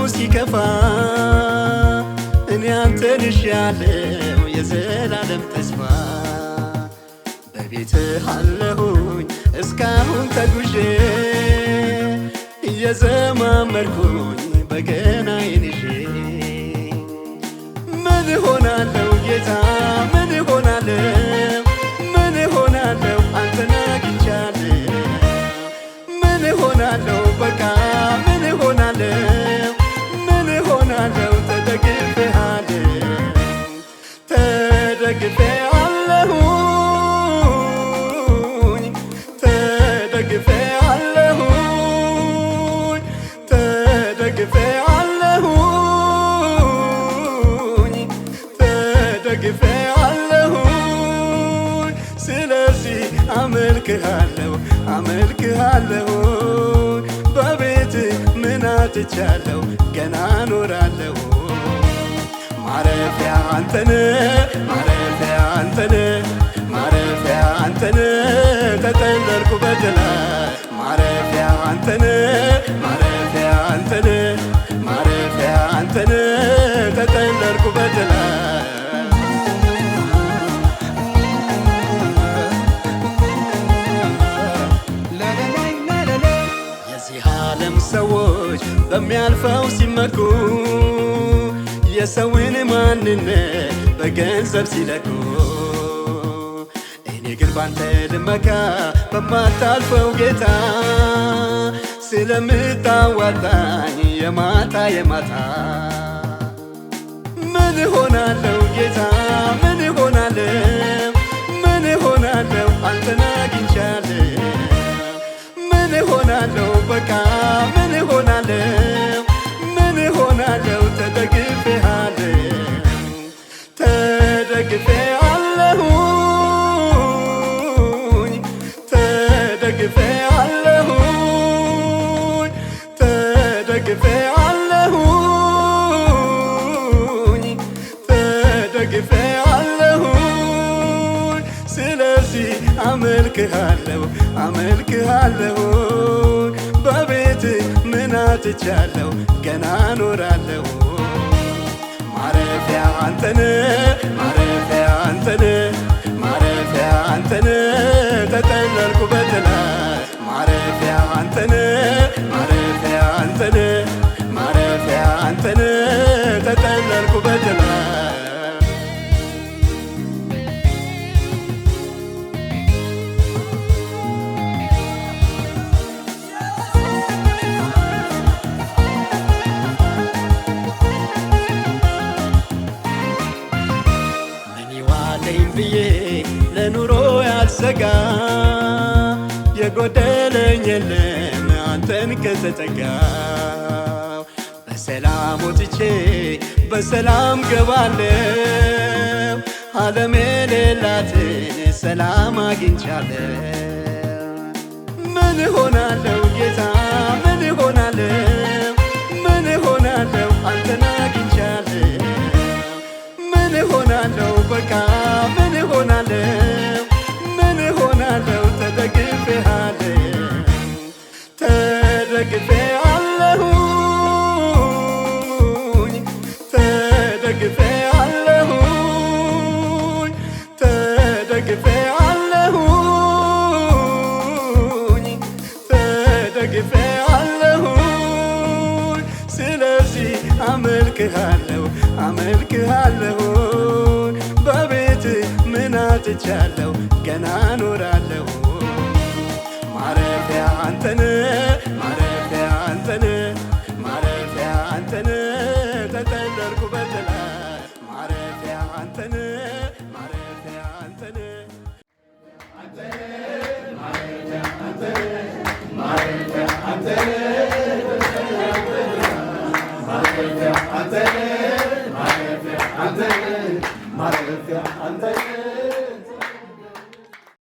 ሲከፋ እኔ አንተን እሻለሁ የዘላለም ተስፋ በቤትህ አለሁኝ እስካሁን ተጉዤ እየዘማመርኩኝ በገናዬን ይዤ ምን እሆናለሁ ጌታ ምን እሆናለሁ ምን እሆናለሁ አንተን አግኝቻለሁ ምን እሆናለሁ በቃ ምን እሆናለሁ ምን እሆናለሁ ተደግፌአለሁኝ ተደግፌአለሁኝ ተደግፌአለሁኝ ተደግፌአለሁኝ ስለዚህ አመልክሃለሁ አመልክሃለሁኝ በቤትህ ምን አጥቻለሁ ገና እኖራለሁ ማረፊያ አንተነህ ማረፊያ አንተነህ ማረፊያ አንተነህ ተጠለልኩበት ላይ ማረፊያ አንተነህ ማረፊያ አንተነህ ማረፊያ አንተነህ ተጠለልኩበት ላይ የዚህ ዓለም ሰዎች በሚያልፈው ሲመኩ የሰውን ማንነት በገንዘብ ሲለኩ እኔ ግን ባንተ ልመካ በማታልፈው ጌታ ስለምታዋጣኝ የማታ የማታ ምን እሆናለሁ ጌታ ምን እሆናለሁ ምን እሆናለሁ አንተን አግኝቻለሁ ምን እሆናለሁ በቃ ምን እሆናለሁ ምን እሆናለሁ ተደግፌአለሁኝ ተደግፌአለሁኝ ተደግፌአለሁኝ ተደግፌአለሁኝ ስለዚህ አመልክሃለሁ አመልክሃለሁኝ በቤትህ ምን አጥቻለሁ ገና እኖራለሁ ማረፊያ አንተነህ ማረፊያ አንተነህ ማረፊያ አንተነህ ተጠለልኩበት ላይ ማረፊያ አንተነህ ማረፊያ አንተነህ ማረፊያ አንተነህ ተጠለልኩበት ላይ ብዬ ለኑሮ ያልሰጋ የጎደለኝ የለም አንተን ከተጠጋው በሰላም ወጥቼ በሰላም ገባለሁ ዓለም የሌላትን ሰላም አግኝቻለሁ ምን እሆናለሁ ጌታ ምን እሆናለሁ ምን እሆናለሁ አንተን አግኝቻለሁ ምን እሆናለሁ በቃ ምን እሆናለሁ ምን እሆናለሁ ተደግፌአለሁ ተደግፌአለሁኝ ተደግፌአለሁኝ ተደግፌአለሁኝ ተደግፌአለሁኝ ስለዚህ አመልክሃለሁ አመልክሃለሁኝ በቤትህ ምን አጥቻለሁ ገና እኖራለሁ